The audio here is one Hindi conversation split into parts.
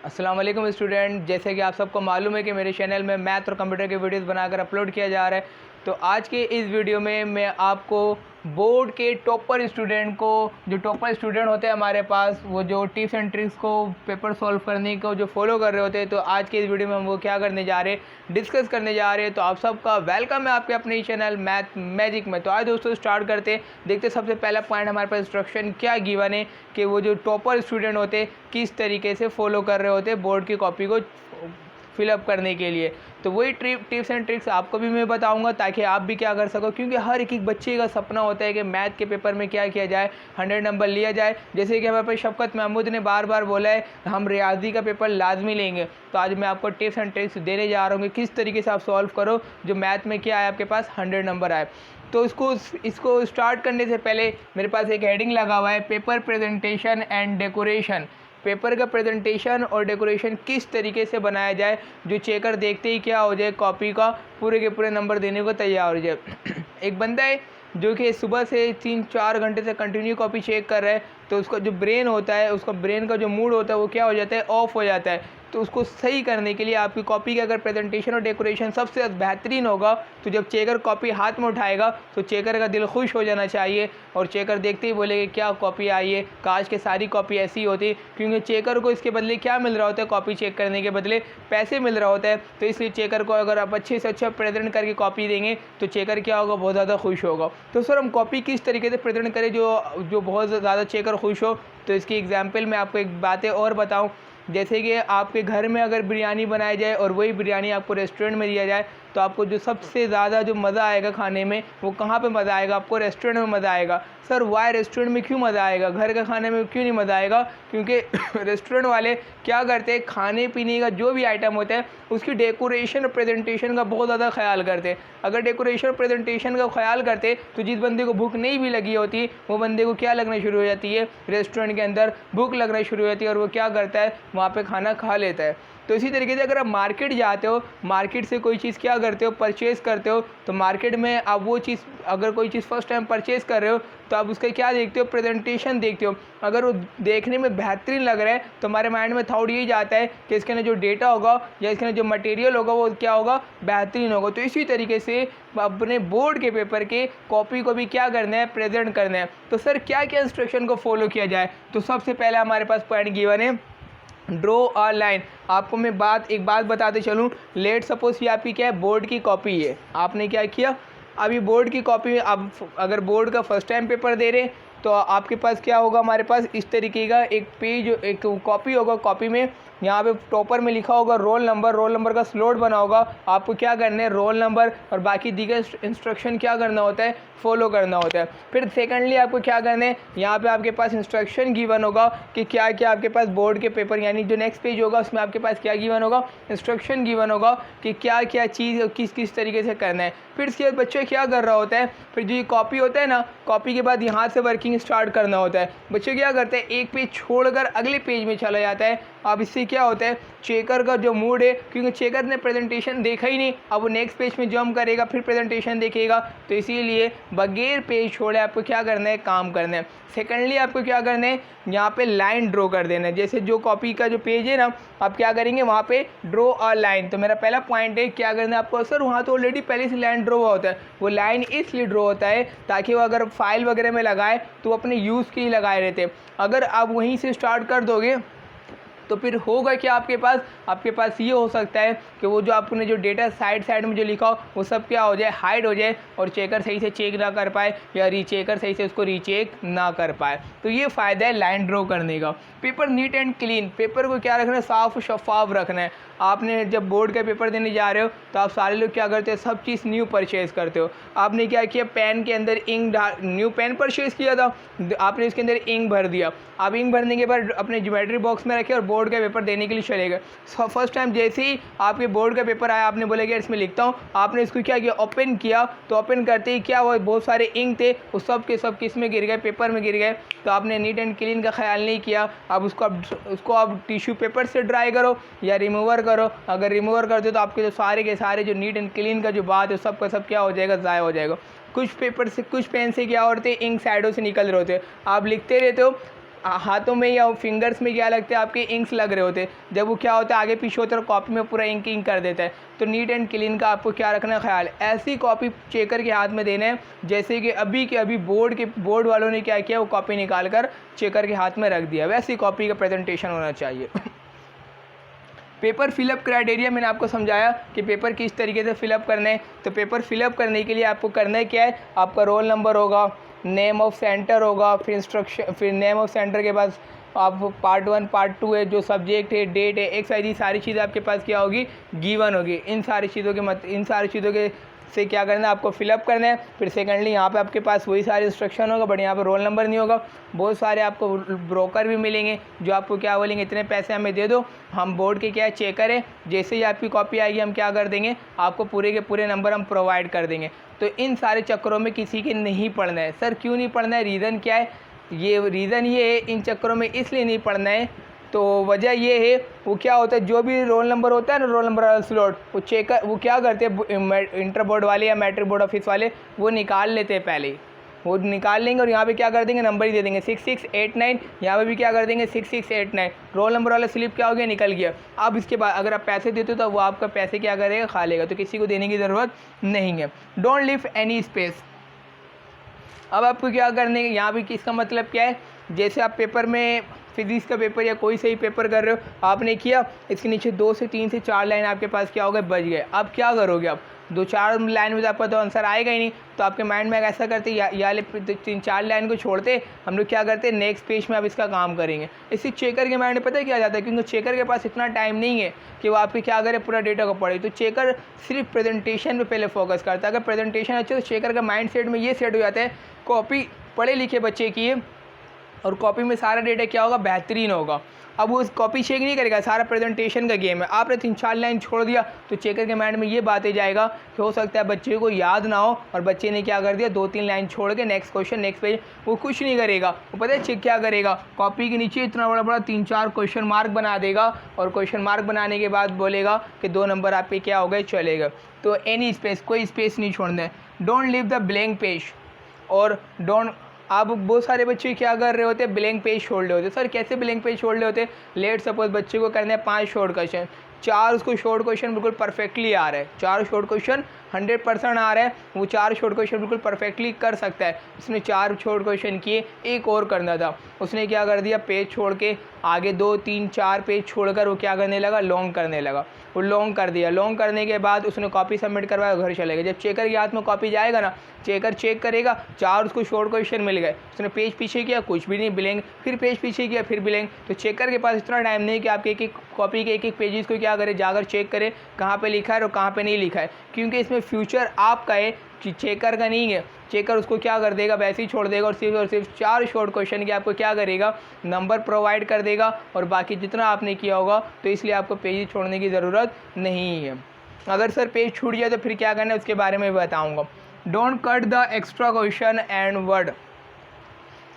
अस्सलाम वालेकुम स्टूडेंट। जैसे कि आप सबको मालूम है कि मेरे चैनल में मैथ और कंप्यूटर के वीडियोस बनाकर अपलोड किया जा रहा है। तो आज के इस वीडियो में मैं आपको बोर्ड के टॉपर स्टूडेंट को, जो टॉपर स्टूडेंट होते हैं हमारे पास, वो जो टिप्स एंड ट्रिक्स को पेपर सॉल्व करने को जो फॉलो कर रहे होते हैं, तो आज के इस वीडियो में हम वो क्या करने जा रहे हैं, डिस्कस करने जा रहे हैं। तो आप सबका वेलकम है आपके अपने चैनल मैथ मैजिक में। तो आज दोस्तों स्टार्ट करते हैं। देखते सबसे पहला पॉइंट हमारे पास इंस्ट्रक्शन क्या गिवन है कि वो जो टॉपर स्टूडेंट होते हैं किस तरीके से फॉलो कर रहे होते हैं बोर्ड की कॉपी को फिलअप करने के लिए। तो वही टिप्स एंड ट्रिक्स आपको भी मैं बताऊंगा ताकि आप भी क्या कर सको, क्योंकि हर एक बच्चे का सपना होता है कि मैथ के पेपर में क्या किया जाए, 100 नंबर लिया जाए। जैसे कि हमारे पास शफकत महमूद ने बार बार बोला है हम रियाजी का पेपर लाजमी लेंगे। तो आज मैं आपको टिप्स एंड ट्रिक्स देने जा रहा हूँ कि किस तरीके से आप सॉल्व करो जो मैथ में क्या आए आपके पास 100 नंबर आए। तो इसको स्टार्ट करने से पहले मेरे पास एक हेडिंग लगा हुआ है, paper presentation and decoration. Paper का प्रेजेंटेशन और डेकोरेशन किस तरीके से बनाया जाए जो चेकर देखते ही क्या हो जाए, कॉपी का पूरे के पूरे नंबर देने को तैयार हो जाए। एक बंदा है जो कि सुबह से 3-4 घंटे से कंटिन्यू कॉपी चेक कर रहा है, तो उसका जो ब्रेन होता है, उसका ब्रेन का जो मूड होता है वो क्या हो जाता है, ऑफ हो जाता है। तो उसको सही करने के लिए आपकी कॉपी का अगर प्रेजेंटेशन और डेकोरेशन सबसे बेहतरीन होगा, तो जब चेकर कॉपी हाथ में उठाएगा तो चेकर का दिल खुश हो जाना चाहिए और चेकर देखते ही बोलेगा क्या कॉपी आई है, काश के सारी कॉपी ऐसी होती। क्योंकि चेकर को इसके बदले क्या मिल रहा होता है, कॉपी चेक करने के बदले पैसे मिल रहा होता है। तो इसलिए चेकर को अगर आप अच्छे से अच्छा प्रेजेंट करके कॉपी देंगे तो चेकर क्या होगा, बहुत ज़्यादा खुश होगा। तो सर हम कॉपी किस तरीके से प्रेजेंट करें जो बहुत ज़्यादा चेकर खुश हो। तो इसकी एग्जाम्पल मैं आपको एक बातें और बताऊँ। जैसे कि आपके घर में अगर बिरयानी बनाई जाए और वही बिरयानी आपको रेस्टोरेंट में दिया जाए, तो आपको जो सबसे ज़्यादा जो मज़ा आएगा खाने में, वो कहाँ पे मज़ा आएगा, आपको रेस्टोरेंट में मज़ा आएगा। सर वाई रेस्टोरेंट में क्यों मज़ा आएगा, घर का खाने में क्यों नहीं मज़ा आएगा? क्योंकि रेस्टोरेंट वाले क्या करते हैं, खाने पीने का जो भी आइटम होता है उसकी डेकोरेशन और प्रेजेंटेशन का बहुत ज़्यादा ख्याल करते हैं। अगर डेकोरेशन और प्रेजेंटेशन का ख्याल करते तो जिस बंदे को भूख नहीं भी लगी होती, वो बंदे को क्या लगना शुरू हो जाती है, रेस्टोरेंट के अंदर भूख लगना शुरू हो जाती है और वो क्या करता है, वहाँ पे खाना खा लेता है। तो इसी तरीके से अगर आप मार्केट जाते हो, मार्केट से कोई चीज़ क्या करते हो, परचेज़ करते हो, तो मार्केट में आप वो चीज़, अगर कोई चीज़ फर्स्ट टाइम परचेज़ कर रहे हो तो आप उसका क्या देखते हो, प्रेजेंटेशन देखते हो। अगर वो देखने में बेहतरीन लग रहा है तो हमारे माइंड में थॉट यही जाता है कि इसके अंदर जो डेटा होगा या इसके अंदर जो मटेरियल होगा वो क्या होगा, बेहतरीन होगा। तो इसी तरीके से अपने बोर्ड के पेपर के कॉपी को भी क्या करना है, प्रेजेंट करना है। तो सर क्या क्या इंस्ट्रक्शन को फॉलो किया जाए? तो सबसे पहले हमारे पास पॉइंट गिवन है, ड्रॉ अ लाइन। आपको मैं एक बात बताते चलूँ। लेट सपोज ये आपकी क्या है, बोर्ड की कॉपी है। आपने क्या किया, अभी बोर्ड की कॉपी में आप अगर बोर्ड का फर्स्ट टाइम पेपर दे रहे तो आपके पास क्या होगा, हमारे पास इस तरीके का एक पेज, एक कॉपी होगा। कॉपी में यहाँ पे टॉपर में लिखा होगा रोल नंबर, रोल नंबर का स्लॉट बना होगा। आपको क्या करना है, रोल नंबर और बाकी दीगर इंस्ट्रक्शन क्या करना होता है, फॉलो करना होता है। फिर सेकंडली आपको क्या करना है, यहाँ पे आपके पास इंस्ट्रक्शन गिवन होगा कि क्या क्या आपके पास बोर्ड के पेपर, यानी जो नेक्स्ट पेज होगा उसमें आपके पास क्या गिवन होगा, इंस्ट्रक्शन गिवन होगा कि क्या क्या चीज़ किस किस तरीके से करना है। फिर इसके बाद बच्चे क्या कर रहा होता है, फिर जो ये कॉपी होता है ना, कॉपी के बाद यहाँ से वर्किंग स्टार्ट करना होता है। बच्चे क्या करते हैं, एक पेज छोड़कर अगले पेज में चला जाता है। अब इससे क्या होता है, चेकर का जो मूड है, क्योंकि चेकर ने प्रेजेंटेशन देखा ही नहीं, अब वो नेक्स्ट पेज में जंप करेगा, फिर प्रेजेंटेशन देखेगा। तो इसीलिए बगैर पेज छोड़े आपको क्या करना है, काम करना है। सेकेंडली आपको क्या करना है, यहाँ पे लाइन ड्रॉ कर देना है। जैसे जो कॉपी का जो पेज है ना, आप क्या करेंगे, वहाँ पे ड्रॉ अ लाइन। तो मेरा पहला पॉइंट है क्या करना है आपको, सर वहाँ तो ऑलरेडी पहले से लाइन ड्रॉ हुआ होता है। वो लाइन इसलिए ड्रॉ होता है ताकि वो अगर फाइल वगैरह में लगाए तो वो अपने यूज़ के लिए लगाए रहते हैं। अगर आप वहीं से स्टार्ट कर दोगे तो फिर होगा क्या, आपके पास ये हो सकता है कि वो जो आपने जो डेटा साइड में जो लिखा हो वो सब क्या हो जाए, हाइड हो जाए और चेकर सही से चेक ना कर पाए या रीचेकर सही से उसको रीचेक ना कर पाए। तो ये फ़ायदा है लाइन ड्रॉ करने का। Paper neat and clean, paper को क्या रखना है, साफ़ शफाफ रखना है। आपने जब बोर्ड का पेपर देने जा रहे हो तो आप सारे लोग क्या करते हो, सब चीज़ न्यू परचेज़ करते हो। आपने क्या किया, पेन के अंदर इंक न्यू पेन परचेज़ किया था, आपने इसके अंदर इंक भर दिया। आप इंक भरने के बाद अपने ज्योमेट्री बॉक्स में रखे और बोर्ड का पेपर देने के लिए चले गए। फर्स्ट टाइम जैसे ही आपके बोर्ड का पेपर आया, आपने बोला कि इसमें लिखता हूँ, आपने इसको क्या किया, ओपन किया। तो ओपन करते ही क्या हुआ, बहुत सारे इंक थे, वो सब के सब किस में गिर गए, पेपर में गिर गए। तो आपने नीट एंड क्लीन का ख्याल नहीं किया। अब उसको आप टिश्यू पेपर से ड्राई करो या रिमूवर करो। अगर रिमूवर करते हो तो आपके जो सारे के सारे जो नीट एंड क्लीन का जो बात है सब का सब क्या हो जाएगा, ज़ाया हो जाएगा। कुछ पेपर से, कुछ पेन से क्या होते हैं, इंक साइडों से निकल रहे होते हैं। आप लिखते रहते हो, हाथों में या फिंगर्स में क्या लगते हैं, आपके इंक्स लग रहे होते हैं, जब वो क्या होता है आगे पीछे होता है कॉपी में पूरा इंक कर देता है। तो नीट एंड क्लीन का आपको क्या रखना ख्याल, ऐसी कॉपी चेकर के हाथ में देना है जैसे कि अभी बोर्ड वालों ने क्या किया, वो कॉपी निकाल कर चेकर के हाथ में रख दिया, वैसी कॉपी का प्रेजेंटेशन होना चाहिए। पेपर फिलअप क्राइटेरिया मैंने आपको समझाया कि पेपर किस तरीके से फिलअप करना है। तो पेपर फिलअप करने के लिए आपको करना है क्या है, आपका रोल नंबर होगा, नेम ऑफ सेंटर होगा, फिर इंस्ट्रक्शन, फिर नेम ऑफ सेंटर के बाद आप पार्ट 1 पार्ट 2 है, जो सब्जेक्ट है, डेट है, एक्स सारी चीज़ें आपके पास क्या होगी, गिवन होगी। इन सारी चीज़ों के से क्या करना है, आपको फिलअप करना है। फिर सेकेंडली यहाँ पे आपके पास वही सारे इंस्ट्रक्शन होगा, बट यहाँ पे रोल नंबर नहीं होगा। बहुत सारे आपको ब्रोकर भी मिलेंगे जो आपको क्या बोलेंगे, इतने पैसे हमें दे दो, हम बोर्ड के क्या चेकर है, जैसे ही आपकी कॉपी आएगी हम क्या कर देंगे, आपको पूरे के पूरे नंबर हम प्रोवाइड कर देंगे। तो इन सारे चक्करों में किसी के नहीं पढ़ना है। सर क्यों नहीं पढ़ना है, रीज़न क्या है, ये रीज़न ये है, इन चक्करों में इसलिए नहीं पढ़ना है, तो वजह ये है, वो क्या होता है, जो भी रोल नंबर होता है ना, रोल नंबर वाला स्लॉट, वो क्या करते हैं, इंटर बोर्ड वाले या मैट्रिक बोर्ड ऑफिस वाले वो निकाल लेते हैं पहले ही, वो निकाल लेंगे और यहाँ पे क्या कर देंगे, नंबर ही दे देंगे 6689, यहाँ पे भी क्या कर देंगे 6689, रोल नंबर वाला स्लिप क्या हो गया, निकल गया। अब इसके बाद अगर आप पैसे देते हो तो वो आपका पैसे क्या करेगा, खा लेगा, तो किसी को देने की ज़रूरत नहीं है। Don't leave any space. अब आपको क्या करने, यहाँ पे इसका मतलब क्या है, जैसे आप पेपर में फिजिक्स का पेपर या कोई सही पेपर कर रहे हो, आपने किया, इसके नीचे 2 से 3 से 4 लाइन आपके पास क्या हो गए, बच गए। अब क्या करोगे, आप 2-4 लाइन में तो आपका तो आंसर आएगा ही नहीं, तो आपके माइंड में ऐसा करते या 3-4 लाइन को छोड़ते, हम लोग क्या करते हैं, नेक्स्ट पेज में आप इसका काम करेंगे। इससे चेकर के माइंड में पता है क्या जाता है, क्योंकि चेकर के पास इतना टाइम नहीं है कि वो आपके क्या करे, पूरा डेटा को पढ़े। तो चेकर सिर्फ प्रेजेंटेशन पे पहले फोकस करता है। अगर प्रेजेंटेशन अच्छे तो चेकर का माइंड सेट में ये सेट हो जाता है, कॉपी पढ़े लिखे बच्चे की है और कॉपी में सारा डेटा क्या होगा, बेहतरीन होगा। अब वो कॉपी चेक नहीं करेगा, सारा प्रेजेंटेशन का गेम है। आपने 3-4 लाइन छोड़ दिया तो चेकर के माइंड में ये बातें जाएगा कि हो सकता है बच्चे को याद ना हो, और बच्चे ने क्या कर दिया, 2-3 लाइन छोड़ के नेक्स्ट क्वेश्चन नेक्स्ट पेज, वो कुछ नहीं करेगा। वो पता है चेक क्या करेगा, कॉपी के नीचे इतना बड़ा बड़ा 3-4 क्वेश्चन मार्क बना देगा, और क्वेश्चन मार्क बनाने के बाद बोलेगा कि 2 नंबर आपके क्या हो गए, चलेगा। तो एनी स्पेस, कोई स्पेस नहीं छोड़ना है। Don't leave the blank page, और डोंट, आप बहुत सारे बच्चे क्या कर रहे होते हैं, ब्लैंक पेज छोड़ रहे होते हैं। सर कैसे ब्लैंक पेज छोड़ रहे होते हैं, लेट सपोज बच्चे को करने हैं 5 शॉर्ट क्वेश्चन, 4 उसको शॉर्ट क्वेश्चन बिल्कुल परफेक्टली आ रहा है, 4 शॉर्ट क्वेश्चन 100% आ रहा है, वो 4 शॉर्ट क्वेश्चन बिल्कुल परफेक्टली कर सकता है। उसने 4 शॉर्ट क्वेश्चन किए, एक और करना था, उसने क्या कर दिया, पेज छोड़ के आगे 2-3-4 पेज छोड़कर वो क्या करने लगा, लॉन्ग करने लगा। वो लॉन्ग कर दिया, लॉन्ग करने के बाद उसने कॉपी सबमिट करवाया, घर चले गए। जब चेकर के हाथ में कॉपी जाएगा ना, चेकर चेक करेगा, 4 उसको शॉर्ट क्वेश्चन मिल गए, उसने पेज पीछे किया, कुछ भी नहीं, ब्लैंक, फिर पेज पीछे किया, फिर ब्लैंक। तो चेकर के पास इतना टाइम नहीं कि आपके एक कॉपी के एक पेजेस को क्या करे, जाकर चेक करे कहाँ पे लिखा है और कहाँ पे नहीं लिखा है, क्योंकि इसमें फ्यूचर आपका है, चेकर का नहीं है। चेकर उसको क्या कर देगा, वैसे ही छोड़ देगा, और सिर्फ 4 शॉर्ट क्वेश्चन के आपको क्या करेगा, नंबर प्रोवाइड कर देगा, और बाकी जितना आपने किया होगा, तो इसलिए आपको पेज छोड़ने की ज़रूरत नहीं है। अगर सर पेज छूट जाए तो फिर क्या करना है, उसके बारे में बताऊँगा। Don't cut the extra question and word.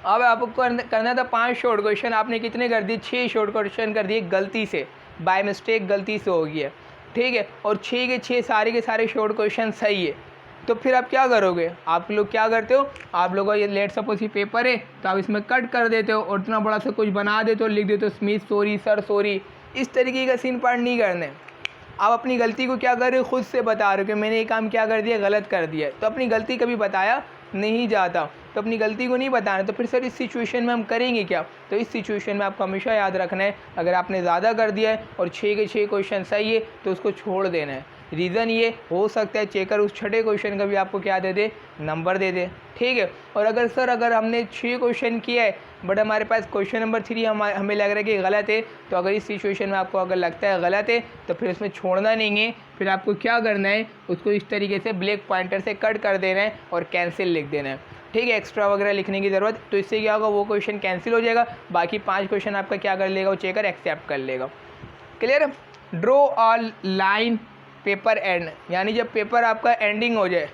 अब आपको करना था 5 शॉर्ट क्वेश्चन, आपने कितने कर दिए, 6 शॉर्ट क्वेश्चन कर दिए गलती से, बाय मिस्टेक गलती से हो गई है, ठीक है, और 6 के 6 सारे के सारे शॉर्ट क्वेश्चन सही है। तो फिर आप क्या करोगे, आप लोग क्या करते हो, आप लोगों का ये लेट सपोज ही पेपर है, तो आप इसमें कट कर देते हो और इतना बड़ा सा कुछ बना देते हो, लिख देते हो स्मिथ सॉरी, सर सॉरी। इस तरीके का सीन पार्ट नहीं करने। आप अपनी गलती को क्या कर रहे हो, खुद से बता रहे हो कि मैंने ये काम क्या कर दिया, गलत कर दिया। तो अपनी गलती कभी बताया नहीं जाता, तो अपनी गलती को नहीं बताना। तो फिर सर इस सिचुएशन में हम करेंगे क्या, तो इस सिचुएशन में आपको हमेशा याद रखना है, अगर आपने ज़्यादा कर दिया है और 6 के 6 क्वेश्चन सही है तो उसको छोड़ देना है। रीज़न ये हो सकता है चेकर उस 6ठे क्वेश्चन का भी आपको क्या दे दे, नंबर दे दे, ठीक है। और अगर हमने 6 क्वेश्चन किया है बट हमारे पास क्वेश्चन नंबर 3 हमें लग रहा है कि गलत है, तो अगर इस सिचुएशन में आपको अगर लगता है गलत है तो फिर उसमें छोड़ना नहीं है। फिर आपको क्या करना है, उसको इस तरीके से ब्लैक पॉइंटर से कट कर देना है और कैंसिल लिख देना है, ठीक है, एक्स्ट्रा वगैरह लिखने की ज़रूरत। तो इससे क्या होगा, वो क्वेश्चन कैंसिल हो जाएगा, बाकी 5 क्वेश्चन आपका क्या कर लेगा, वो चेकर एक्सेप्ट कर लेगा। Clear. Draw a line paper and, यानी जब पेपर आपका एंडिंग हो जाए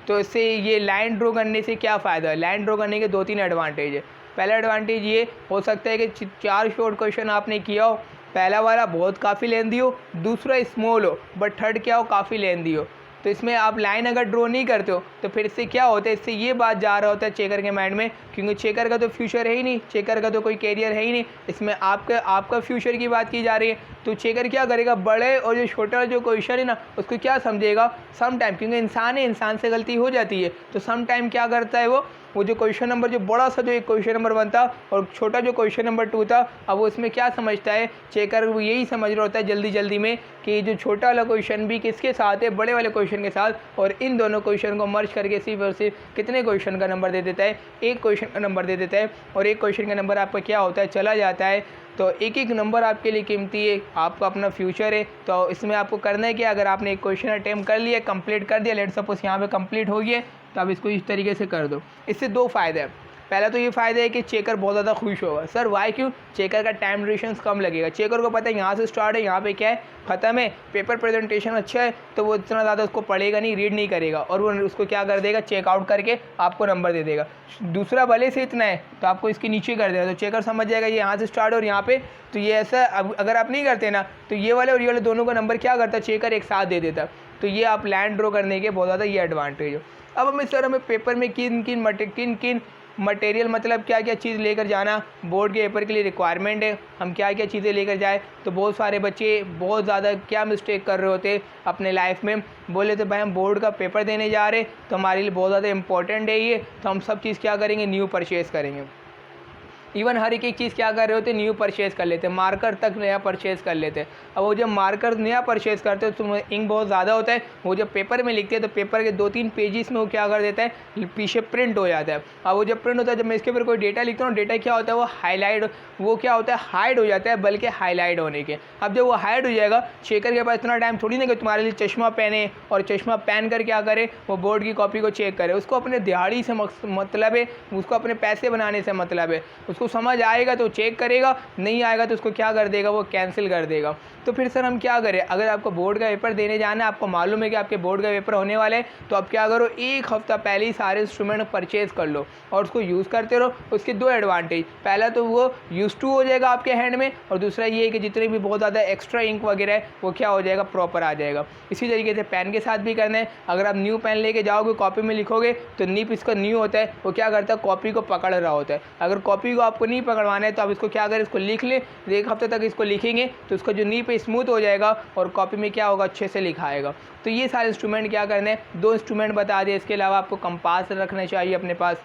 तो इससे ये लाइन ड्रॉ करने से क्या फ़ायदा है, लाइन ड्रॉ करने के 2-3 एडवांटेज है। पहला एडवांटेज ये हो सकता है कि 4 शॉर्ट क्वेश्चन आपने किया हो, पहला वाला बहुत काफ़ी लेंदी हो, दूसरा स्मॉल हो, बट थर्ड क्या हो, काफ़ी लेंदी हो। तो इसमें आप लाइन अगर ड्रॉ नहीं करते हो तो फिर इससे क्या होता है, इससे ये बात जा रहा होता है चेकर के माइंड में, क्योंकि चेकर का तो फ्यूचर है ही नहीं, चेकर का तो कोई कैरियर है ही नहीं, इसमें आपका फ्यूचर की बात की जा रही है। तो चेकर क्या करेगा, बड़े और जो छोटा जो क्वेश्चन है ना उसको क्या समझेगा, सम टाइम, क्योंकि इंसान है, इंसान से गलती हो जाती है, तो सम टाइम क्या करता है वो जो क्वेश्चन नंबर जो बड़ा सा जो एक क्वेश्चन नंबर 1 था और छोटा जो क्वेश्चन नंबर 2 था, अब वो इसमें क्या समझता है, चेकर वो यही समझ रहा होता है जल्दी जल्दी में कि जो छोटा वाला क्वेश्चन भी किसके साथ है, बड़े वाले क्वेश्चन के साथ, और इन दोनों क्वेश्चन को मर्ज करके सिर्फ और सिर्फ कितने क्वेश्चन का नंबर दे देता है, एक क्वेश्चन का नंबर दे देता है, और एक क्वेश्चन का नंबर आपका क्या होता है, चला जाता है। तो एक एक नंबर आपके लिए कीमती है, आपका अपना फ्यूचर है। तो इसमें आपको करना है कि अगर आपने एक क्वेश्चन अटैम्प्ट कर लिया, कंप्लीट कर दिया, लेट सपोज यहाँ पे कंप्लीट हो गया, तो आप इसको इस तरीके से कर दो। इससे 2 फ़ायदे हैं। पहला तो ये फ़ायदा है कि चेकर बहुत ज़्यादा खुश होगा। सर वाई, क्यों? चेकर का टाइम ड्यूरेशन कम लगेगा, चेकर को पता है यहाँ से स्टार्ट है, यहाँ पे क्या है, ख़त्म है, पेपर प्रेजेंटेशन अच्छा है, तो वो इतना ज़्यादा उसको पढ़ेगा नहीं, रीड नहीं करेगा, और वो उसको क्या कर देगा, चेकआउट करके आपको नंबर दे देगा। दूसरा भले से इतना है तो आपको इसके नीचे कर देगा, तो चेकर समझ जाएगा ये यहाँ से स्टार्ट और यहाँ पे, तो ये ऐसा अगर आप नहीं करते ना तो ये वाले और ये वाले दोनों का नंबर क्या करता है, चेकर एक साथ दे देता। तो ये आप लाइन ड्रॉ करने के बहुत ज़्यादा ये एडवांटेज हो। अब हमें पेपर में किन किन मटेरियल, मतलब क्या क्या चीज़ लेकर जाना बोर्ड के पेपर के लिए रिक्वायरमेंट है, हम क्या क्या चीज़ें लेकर जाए। तो बहुत सारे बच्चे बहुत ज़्यादा क्या मिस्टेक कर रहे होते अपने लाइफ में, बोले तो भाई हम बोर्ड का पेपर देने जा रहे तो हमारे लिए बहुत ज़्यादा इंपॉर्टेंट है ये, तो हम सब चीज़ क्या करेंगे, न्यू परचेज़ करेंगे। इवन हर एक चीज़ क्या कर रहे होते, न्यू परचेज़ कर लेते, मार्कर तक नया परचेज़ कर लेते। अब वो जब मार्कर नया परचेज़ करते हो तो इंक बहुत ज़्यादा होता है, वो जब पेपर में लिखते हैं तो पेपर के 2-3 पेजेस में वो क्या कर देता है, पीछे प्रिंट हो जाता है। अब वो जब प्रिंट होता है, जब मैं इसके ऊपर कोई डेटा लिखता हूँ, डेटा क्या होता है, वो हाईलाइट, वो क्या होता है, हाइड हो जाता है, बल्कि हाईलाइट होने के। अब जब वो हाइड हो जाएगा, चेकर के पास इतना टाइम थोड़ी ना कि तुम्हारे लिए चश्मा पहने और चश्मा पहन कर क्या करे, वो बोर्ड की कॉपी को चेक करे। उसको अपने दिहाड़ी से मतलब है, उसको अपने पैसे बनाने से मतलब है, उसको समझ आएगा तो चेक करेगा, नहीं आएगा तो उसको क्या कर देगा, वो कैंसिल कर देगा। तो फिर सर हम क्या करें, अगर आपको बोर्ड का पेपर देने जाना है, आपको मालूम है कि आपके बोर्ड का पेपर होने वाला है, तो आप क्या करो, 1 हफ्ता पहले ही सारे इंस्ट्रूमेंट परचेज कर लो और उसको यूज़ करते रहो। उसके 2 एडवांटेज, पहला तो वो यूज टू हो जाएगा आपके हैंड में, और दूसरा ये है कि जितने भी बहुत ज़्यादा एक्स्ट्रा इंक वगैरह है वो क्या हो जाएगा, प्रॉपर आ जाएगा। इसी तरीके से पेन के साथ भी करना है। अगर आप न्यू पेन लेके जाओगे, कॉपी में लिखोगे, तो नीप इसका न्यू होता है, वो क्या करता है, कॉपी को पकड़ रहा होता है। अगर कॉपी को आपको नहीं पकड़वाना है तो आप इसको क्या करें, इसको लिख ले, 1 हफ्ते तक इसको लिखेंगे तो उसका जो नीप है स्मूथ हो जाएगा और कॉपी में क्या होगा, अच्छे से लिखा आएगा। तो ये सारे इंस्ट्रूमेंट क्या करने हैं, 2 इंस्ट्रूमेंट बता दिए। इसके अलावा आपको कंपास रखना चाहिए अपने पास,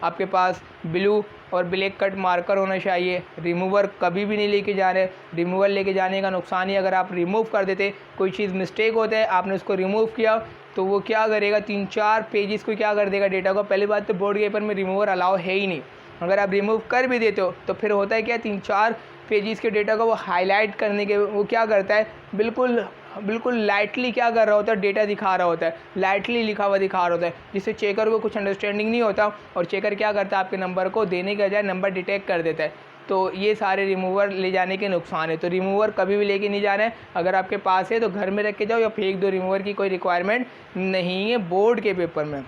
आपके पास ब्लू और ब्लैक कट मार्कर होना चाहिए। रिमूवर कभी भी नहीं लेके जा रहे, रिमूवर लेके जाने का नुकसान ही, अगर आप रिमूव कर देते, कोई चीज़ मिस्टेक होता है, आपने उसको रिमूव किया तो वो क्या करेगा, 3-4 पेजेस को क्या कर देगा, डेटा को। पहली बात तो बोर्ड के पेपर में रिमूवर अलाउ है ही नहीं, अगर आप रिमूव कर भी देते हो तो फिर होता है क्या, 3-4 पेजेस के डेटा को वो हाईलाइट करने के वो क्या करता है, बिल्कुल लाइटली क्या कर रहा होता है, डेटा दिखा रहा होता है, लाइटली लिखा हुआ दिखा रहा होता है, जिससे चेकर को कुछ अंडरस्टैंडिंग नहीं होता, और चेकर क्या करता है, आपके नंबर को देने के बजाय नंबर डिटेक्ट कर देता है। तो ये सारे रिमूवर ले जाने के नुकसान है। तो रिमूवर कभी भी लेके नहीं जाना है, अगर आपके पास है तो घर में रख के जाओ या फेंक दो, रिमूवर की कोई रिक्वायरमेंट नहीं है बोर्ड के पेपर में।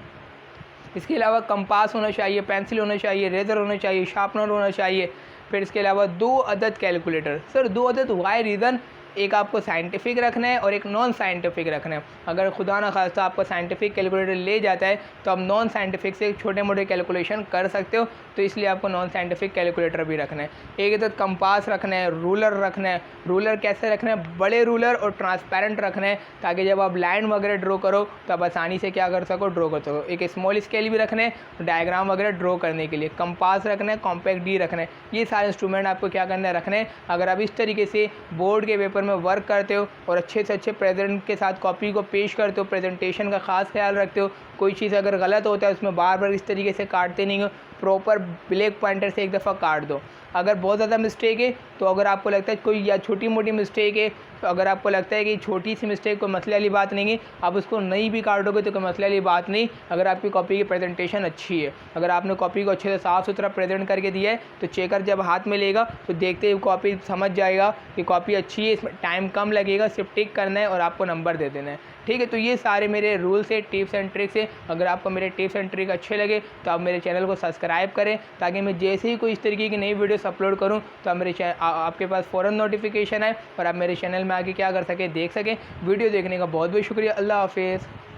इसके अलावा कंपास होना चाहिए, पेंसिल होना चाहिए, रेजर होना चाहिए, शार्पनर होना चाहिए। फिर इसके अलावा 2 अदद कैलकुलेटर। सर 2 अदद वाई रीज़न, एक आपको साइंटिफिक रखना है और एक नॉन साइंटिफिक रखना है। अगर खुदा ना खास्ता आपका साइंटिफिक कैलकुलेटर ले जाता है तो आप नॉन साइंटिफिक से छोटे मोटे कैलकुलेशन कर सकते हो, तो इसलिए आपको नॉन साइंटिफिक कैलकुलेटर भी रखना है। एक तो कंपास रखना है, रूलर रखना है। रूलर कैसे रखना है, बड़े रूलर और ट्रांसपेरेंट रखना है, ताकि जब आप लाइन वगैरह ड्रॉ करो तो आप आसानी से क्या कर सको, ड्रॉ कर सको। एक स्मॉल स्केल भी रखना है डायग्राम वगैरह ड्रॉ करने के लिए। कंपास रखना है, कॉम्पैक्ट डी रखना है। ये सारे इंस्ट्रूमेंट आपको क्या करना है, रखने हैं। अगर आप इस तरीके से बोर्ड के पेपर में वर्क करते हो और अच्छे से अच्छे प्रेजेंट के साथ कॉपी को पेश करते हो, प्रेजेंटेशन का खास ख्याल रखते हो, कोई चीज़ अगर गलत होता है उसमें बार बार इस तरीके से काटते नहीं हो, प्रॉपर ब्लैक पॉइंटर से एक दफ़ा काट दो। अगर बहुत ज़्यादा मिस्टेक है तो अगर आपको लगता है कोई या छोटी मोटी मिस्टेक है, तो अगर आपको लगता है कि छोटी सी मिस्टेक कोई मसले वाली बात नहीं है, आप उसको नहीं भी काटोगे तो कोई मसले वाली बात नहीं। अगर आपकी कॉपी की प्रेजेंटेशन अच्छी है, अगर आपने कॉपी को अच्छे से साफ़ सुथरा प्रेजेंट करके दिया है, तो चेकर जब हाथ में लेगा तो देखते ही कॉपी समझ जाएगा कि कॉपी अच्छी है, इसमें टाइम कम लगेगा, सिर्फ टिक करना है और आपको नंबर दे देना है। ठीक है, तो ये सारे मेरे रूल्स है, टिप्स एंड ट्रिक्स है। अगर आपको मेरे टिप्स एंड ट्रिक अच्छे लगे तो आप मेरे चैनल को सब्सक्राइब करें, ताकि मैं जैसे ही कोई इस तरीके की नई वीडियोस अपलोड करूं तो आप मेरे आपके पास फ़ौरन नोटिफिकेशन आए और आप मेरे चैनल में आके क्या कर सकें, देख सकें। वीडियो देखने का बहुत बहुत शुक्रिया। अल्लाह हाफिज़।